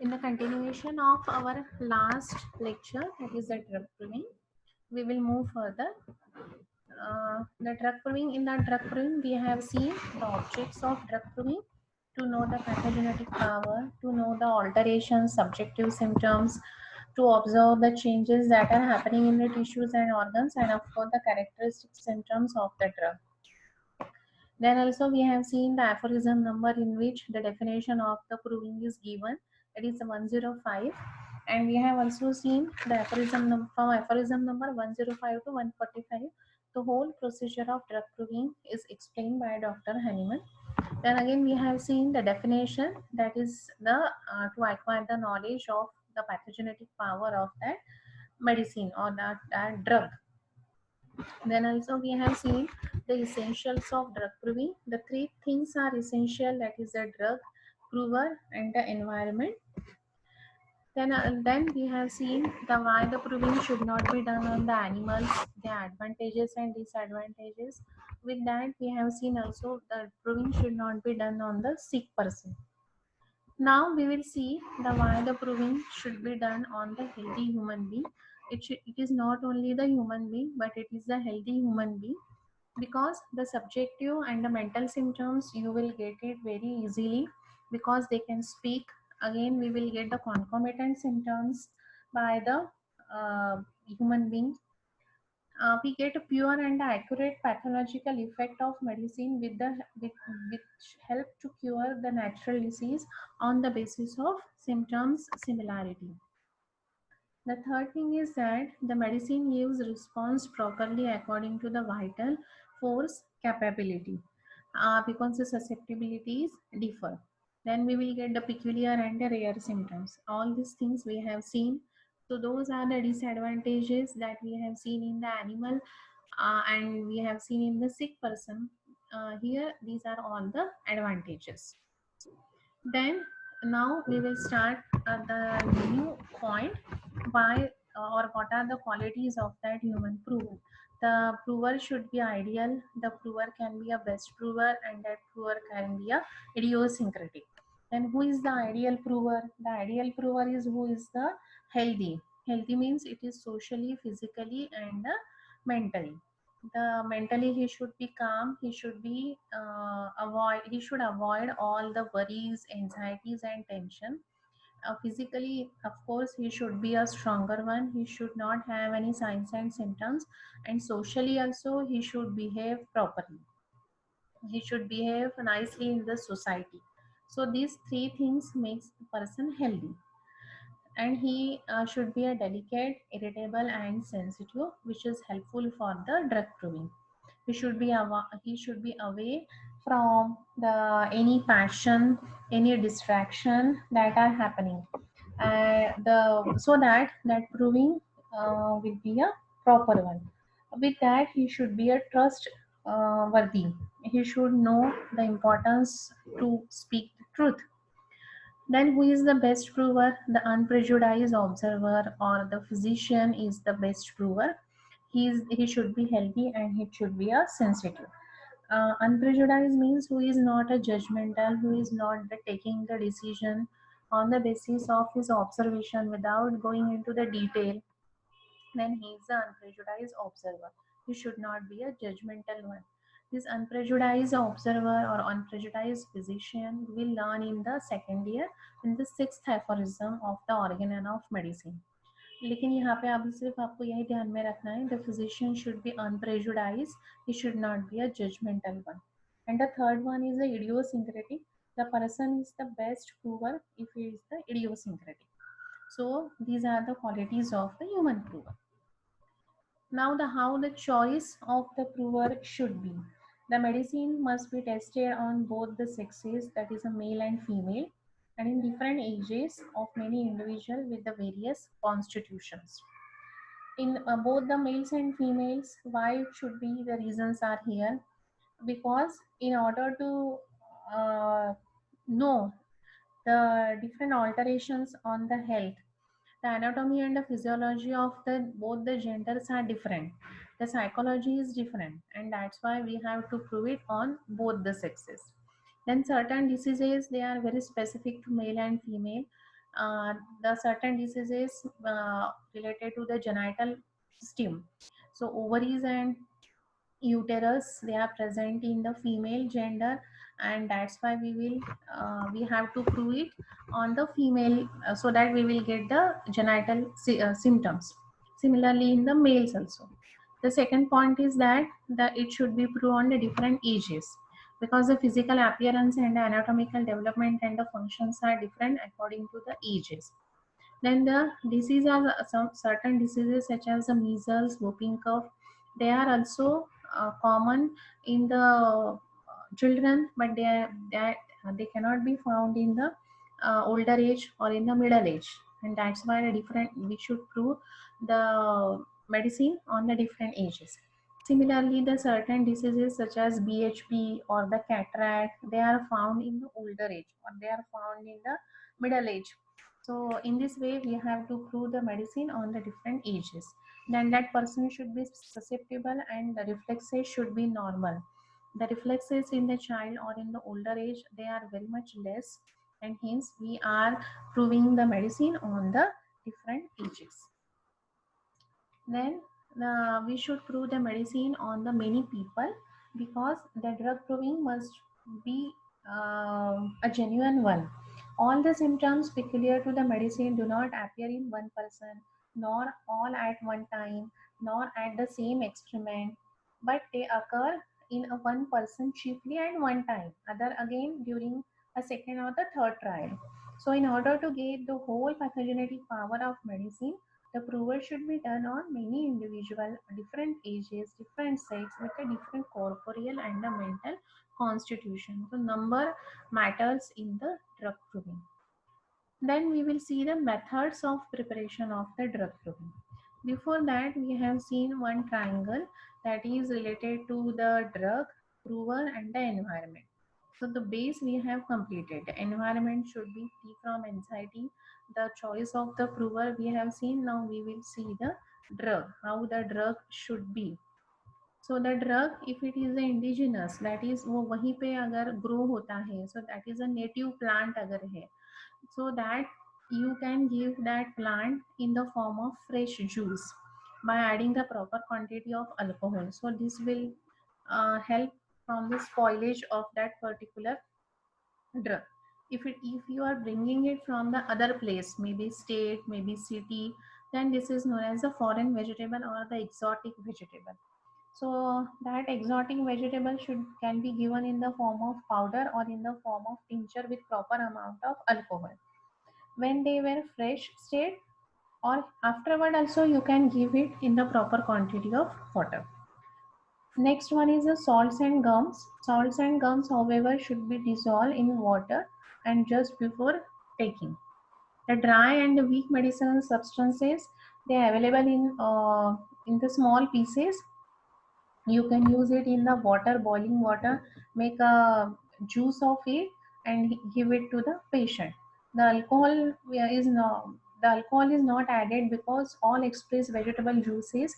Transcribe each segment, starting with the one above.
In the continuation of our last lecture, that is the drug proving, we will move further. The drug proving, in the drug proving, we have seen the objects of drug proving, to know the pathogenetic power, to know the alterations, subjective symptoms, to observe the changes that are happening in the tissues and organs, and of course the characteristic symptoms of the drug. Then also we have seen the aphorism number in which the definition of the proving is given, that is 105, and we have also seen the aphorism from aphorism number 105 to 145. The whole procedure of drug proving is explained by Dr. Hahnemann. Then again we have seen the definition, that is the to acquire the knowledge of the pathogenetic power of that medicine or that drug. Then also we have seen the essentials of drug proving. The three things are essential, that is the drug, prover, and the environment. Then we have seen the why the proving should not be done on the animals, the advantages and disadvantages. With that, we have seen also the proving should not be done on the sick person. Now we will see the why the proving should be done on the healthy human being. It is not only the human being, but it is the healthy human being, because the subjective and the mental symptoms you will get it very easily, because they can speak. Again we will get the concomitant symptoms by the human being. We get a pure and accurate pathological effect of medicine which help to cure the natural disease on the basis of symptoms similarity. The third thing is that the medicine gives response properly according to the vital force capability, because the susceptibilities differ. Then we will get the peculiar and the rare symptoms. All these things we have seen. So those are the disadvantages that we have seen in the animal, and we have seen in the sick person. Here these are all the advantages. Then now we will start the new point, why or what are the qualities of that human prover. The prover should be ideal, the prover can be a best prover, and that prover can be a idiosyncratic. Then who is the ideal prover? The ideal prover is who is the healthy. Healthy means it is socially, physically, and mentally. The mentally he should be calm, he should be he should avoid all the worries, anxieties, and tension. Physically, of course, he should be a stronger one, he should not have any signs and symptoms. And socially also he should behave properly, he should behave nicely in the society. So these three things makes the person healthy. And he should be a delicate, irritable, and sensitive, which is helpful for the drug proving. He should be away from the any passion, any distraction that are happening, the so that that proving will be a proper one. With that, he should be a trust worthy. He should know the importance to speak the truth. Then, who is the best prover? The unprejudiced observer or the physician is the best prover. He should be healthy and he should be a sensitive. Unprejudiced means who is not a judgmental, who is not taking the decision on the basis of his observation without going into the detail. Then he is the unprejudiced observer. He should not be a judgmental one. This unprejudiced observer or unprejudiced physician will learn in the second year in the sixth aphorism of the organon of medicine. लेकिन यहाँ पे अभी सिर्फ आपको यही ध्यान में रखना है, the physician should be unprejudiced, he should not be a judgmental one. And the third one is the idiosyncratic. The person is the best prover if he is the idiosyncratic. So these are the qualities of the human prover. Now the how the choice of the prover should be. The medicine must be tested on both the sexes, that is a male and female, and in different ages of many individuals with the various constitutions. In both the males and females, why it should be, the reasons are here. Because in order to know the different alterations on the health, the anatomy and the physiology of the both the genders are different, the psychology is different, and that's why we have to prove it on both the sexes. Then certain diseases, they are very specific to male and female. the certain diseases related to the genital system. So ovaries and uterus, they are present in the female gender, and that's why we have to prove it on the female, so that we will get the genital symptoms. Similarly in the males also. The second point is that it should be proved on the different ages, because the physical appearance and the anatomical development and the functions are different according to the ages. Then the disease are some certain diseases such as the measles, whooping cough. They are also common in the children, but they cannot be found in the older age or in the middle age, and that's why the different we should prove the medicine on the different ages. Similarly, the certain diseases such as BHP or the cataract, they are found in the older age or they are found in the middle age. So in this way, we have to prove the medicine on the different ages. Then that person should be susceptible and the reflexes should be normal. The reflexes in the child or in the older age, they are very much less, and hence we are proving the medicine on the different ages. Then we should prove the medicine on the many people, because the drug proving must be a genuine one. All the symptoms peculiar to the medicine do not appear in one person, nor all at one time, nor at the same experiment, but they occur in a one person chiefly at one time, other again during a second or the third trial. So in order to get the whole pathogenetic power of medicine, the prover should be done on many individual, different ages, different sex, with a different corporeal and a mental constitution. So number matters in the drug proving. Then we will see the methods of preparation of the drug proving. Before that, we have seen one triangle that is related to the drug, prover, and the environment. So the base we have completed. The environment should be free from anxiety. The choice of the prover we have seen. Now we will see the drug, how the drug should be. So the drug, if it is the indigenous, that is वो वहीं पे अगर grow होता है, so that is a native plant अगर है, so that you can give that plant in the form of fresh juice by adding the proper quantity of alcohol. So this will help from the spoilage of that particular drug. If you are bringing it from the other place, maybe state, maybe city, then this is known as the foreign vegetable or the exotic vegetable. So that exotic vegetable should can be given in the form of powder or in the form of tincture with proper amount of alcohol when they were fresh state, or afterward also you can give it in the proper quantity of water. Next one is the salts and gums. Salts and gums, however, should be dissolved in water and just before taking. The dry and the weak medicinal substances, they are available in the small pieces. You can use it in the water, boiling water, make a juice of it and give it to the patient. The alcohol is not the alcohol is not added because all express vegetable juices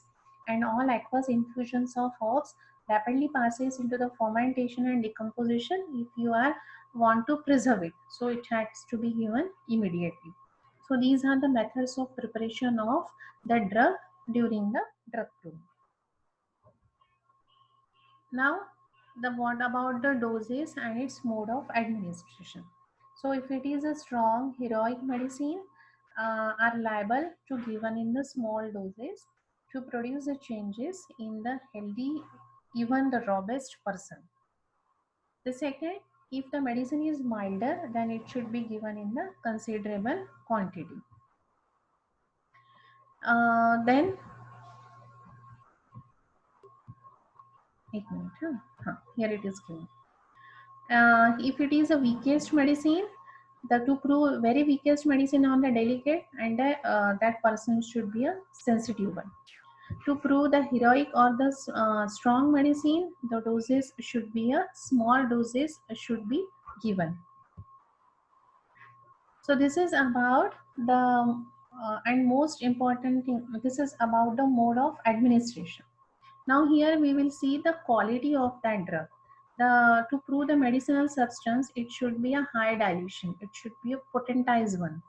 and all aqueous infusions of herbs rapidly passes into the fermentation and decomposition if you are want to preserve it. So it has to be given immediately. So these are the methods of preparation of the drug during the drug proving. Now, the what about the doses and its mode of administration? So, if it is a strong heroic medicine, are liable to given in the small doses to produce the changes in the healthy, even the robust person. The second, if the medicine is milder, then it should be given in the considerable quantity. Then, एक minute, here it is given. If it is a weakest medicine, the to prove very weakest medicine on the delicate, and that person should be a sensitive one. To prove the heroic or the strong medicine, the doses should be a small doses should be given. So this is about the and most important thing. This is about the mode of administration. Now here we will see the quality of that drug. To prove the medicinal substance, it should be a high dilution. It should be a potentized one.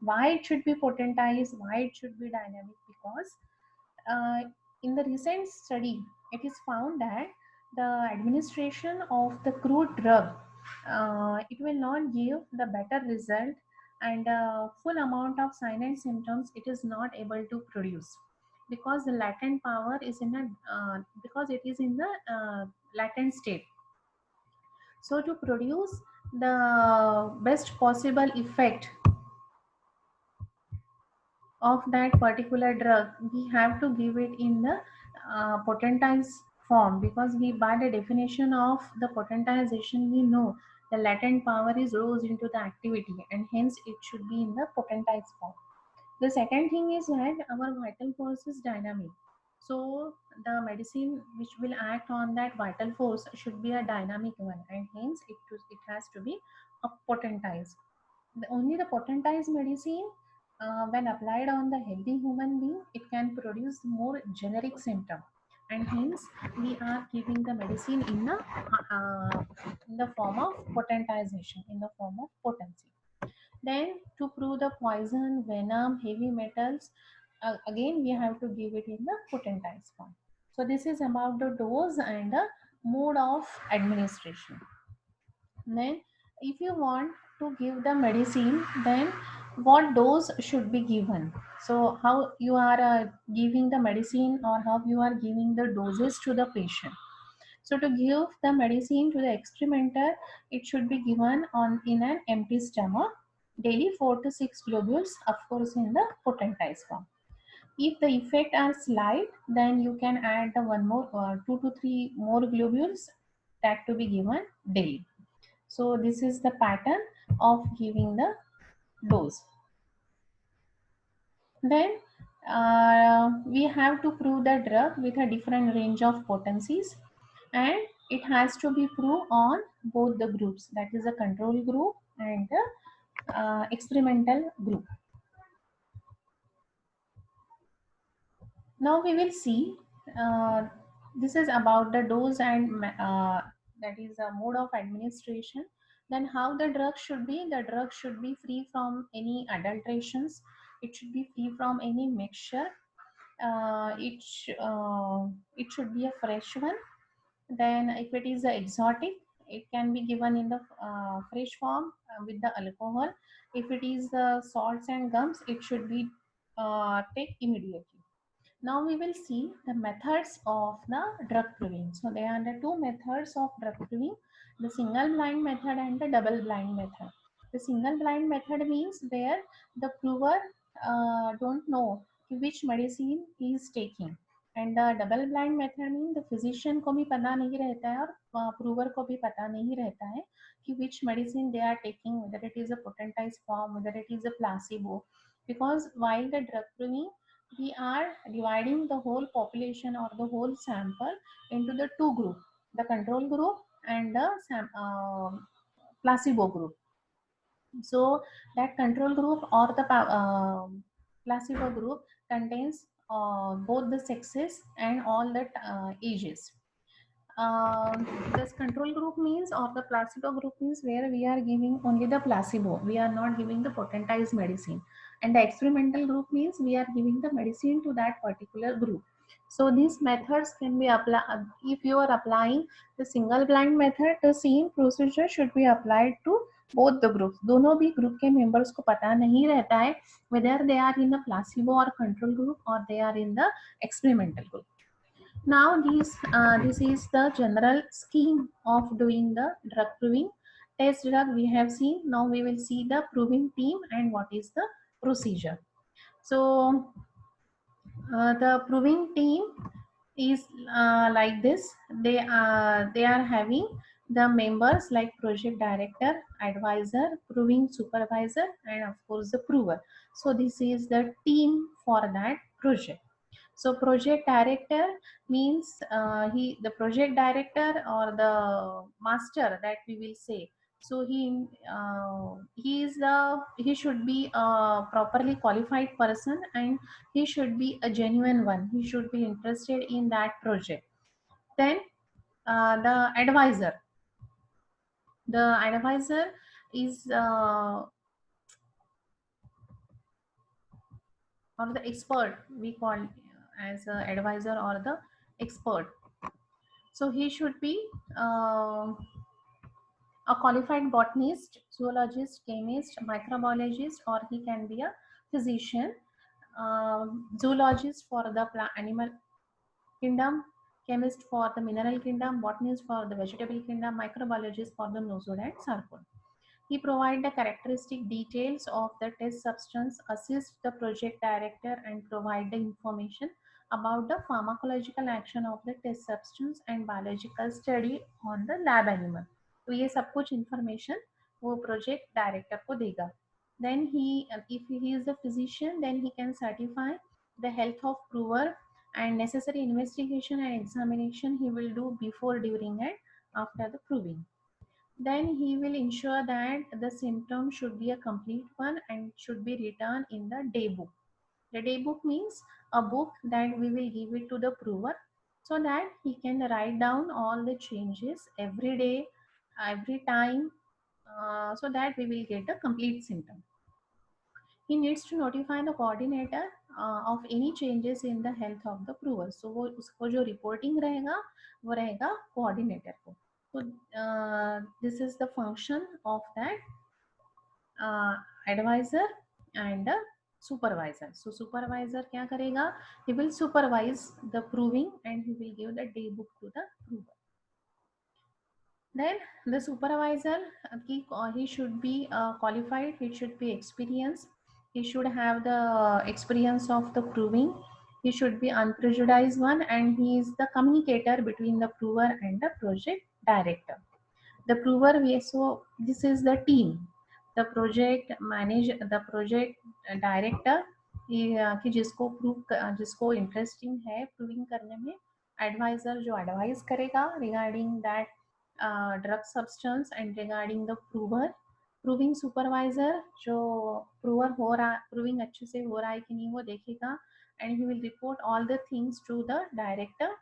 Why it should be potentized, why it should be dynamic? Because uh, in the recent study, it is found that the administration of the crude drug, it will not give the better result, and full amount of sign and symptoms it is not able to produce, because the latent power is in a because it is in the latent state. So to produce the best possible effect of that particular drug, we have to give it in the potentized form, because we, by the definition of the potentization, we know the latent power is rose into the activity, and hence it should be in the potentized form. The second thing is that our vital force is dynamic. So the medicine which will act on that vital force should be a dynamic one, and hence it has to be a potentized. Only the potentized medicine, when applied on the healthy human being, it can produce more generic symptom, and hence we are giving the medicine in the form of potentization, in the form of potency. Then to prove the poison, venom, heavy metals, again we have to give it in the potentized form. So this is about the dose and the mode of administration. Then if you want to give the medicine, then what dose should be given? So how you are giving the medicine, or how you are giving the doses to the patient? So to give the medicine to the experimenter, it should be given on in an empty stomach daily, 4 to 6 globules, of course in the potentized form. If the effect are slight, then you can add the one more 2 to 3 more globules, that to be given daily. So this is the pattern of giving the dose. Then we have to prove the drug with a different range of potencies, and it has to be proved on both the groups, that is the control group and the experimental group. Now we will see, uh, this is about the dose and that is a mode of administration. Then how the drug should be? The drug should be free from any adulterations. It should be free from any mixture. It should be a fresh one. Then if it is exotic, it can be given in the fresh form with the alcohol. If it is salts and gums, it should be take immediately. Now we will see the methods of the drug proving. So there are the two methods of drug proving: the single blind method and the double blind method. The single blind method means where the prover don't know which medicine he is taking, and the double blind method means the physician को भी पता नहीं रहता है, और prover को भी पता नहीं रहता है कि which medicine they are taking, whether it is a potentized form, whether it is a placebo. Because while the drug proving, we are dividing the whole population or the whole sample into the two group, the control group and the placebo group. So that control group or the placebo group contains both the sexes and all the ages. This control group means, or the placebo group means, where we are giving only the placebo, we are not giving the potentized medicine. And the experimental group means we are giving the medicine to that particular group. So these methods can be applied. If you are applying the single blind method, the same procedure should be applied to both the groups. दोनों भी group के members को पता नहीं रहता है whether they are in the placebo or control group, or they are in the experimental group. Now this is the general scheme of doing the drug proving. Test drug we have seen. Now we will see the proving team and what is the procedure. So the proving team is like this. They are having the members like project director, advisor, proving supervisor, and of course the prover. So this is the team for that project. So project director means the project director or the master, that we will say. So he should be a properly qualified person, and he should be a genuine one. He should be interested in that project. Then the advisor. The advisor is or the expert, we call as a advisor or the expert. So he should be uh, a qualified botanist, zoologist, chemist, microbiologist, or he can be a physician, zoologist for the animal kingdom, chemist for the mineral kingdom, botanist for the vegetable kingdom, microbiologist for the nozzle and sarcode. He provides the characteristic details of the test substance, assist the project director, and provide the information about the pharmacological action of the test substance and biological study on the lab animal. तो ये सब कुछ information वो project director को देगा. Then he, if he is a physician, then he can certify the health of prover, and necessary investigation and examination he will do before, during, and after the proving. Then he will ensure that the symptom should be a complete one and should be written in the day book. The day book means a book that we will give it to the prover so that he can write down all the changes every day, every time, so that we will get the complete symptom. He needs to notify the coordinator of any changes in the health of the prover. So वो उसको जो reporting रहेगा वो रहेगा coordinator को. So this is the function of that advisor and supervisor. So supervisor क्या करेगा? He will supervise the proving and he will give the day book to the prover. Then the supervisor, he should be qualified, he should be experienced, he should have the experience of the proving, he should be unprejudiced one, and he is the communicator between the prover and the project director. The prover, so this is the team, the project manager, the project director, कि जिसको prove, जिसको interesting है proving करने में, adviser जो advice करेगा regarding that drug substance and regarding the prover, proving supervisor जो prover हो रहा, प्रूविंग अच्छे से हो रहा है कि नहीं वो देखेगा, and he will report all the things to the director.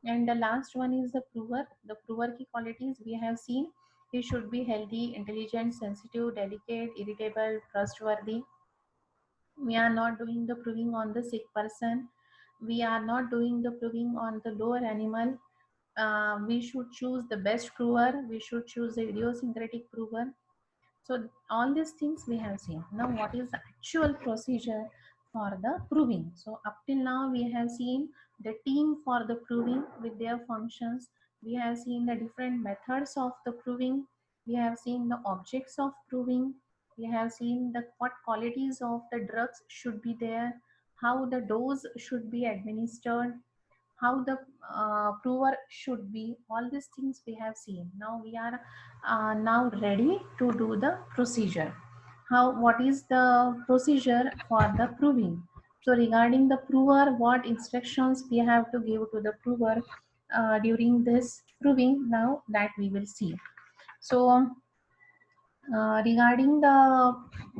And the last one is the prover. The prover key qualities we have seen. He should be healthy, intelligent, sensitive, delicate, irritable, trustworthy. We are not doing the proving on the sick person. We are not doing the proving on the lower animal. We should choose the best prover. We should choose the idiosyncratic prover. So all these things we have seen. Now what is the actual procedure for the proving? So up till now we have seen the team for the proving with their functions. We have seen the different methods of the proving. We have seen the objects of proving. We have seen the what qualities of the drugs should be there, how the dose should be administered, how the prover should be. All these things we have seen. Now we are now ready to do the procedure. What is the procedure for the proving? So regarding the prover, what instructions we have to give to the prover during this proving, now that we will see. So regarding the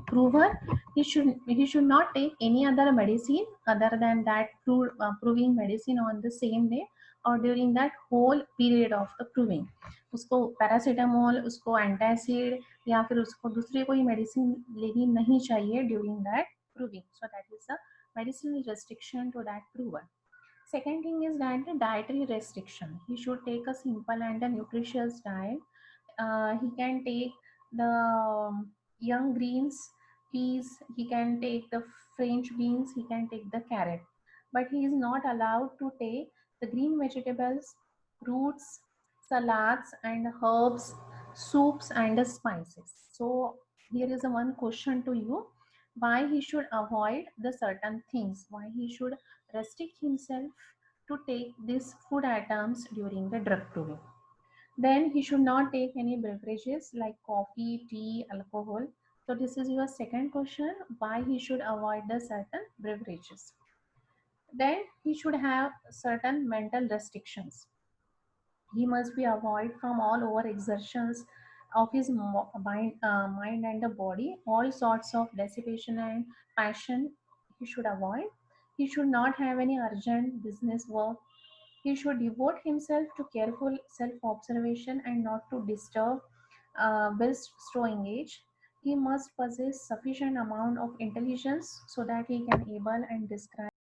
prover, he should not take any other medicine other than that proving medicine on the same day or during that whole period of the proving. उसको paracetamol, उसको antacid या फिर उसको दूसरी कोई medicine लेनी नहीं चाहिए during that proving. So that is a medicinal restriction to that prover. Second thing is that the dietary restriction. He should take a simple and a nutritious diet. He can take the young greens, peas, he can take the French beans, he can take the carrot. But he is not allowed to take the green vegetables, fruits, salads, and herbs, soups, and the spices. So here is a one question to you. Why he should avoid the certain things? Why he should restrict himself to take these food items during the drug proving? Then he should not take any beverages like coffee, tea, alcohol. So this is your second question, why he should avoid the certain beverages. Then he should have certain mental restrictions. He must be avoid from all over exertions of his mind and the body. All sorts of dissipation and passion he should avoid. He should not have any urgent business work. He should devote himself to careful self-observation and not to disturb best slow engage. he must possess sufficient amount of intelligence so that he can able and describe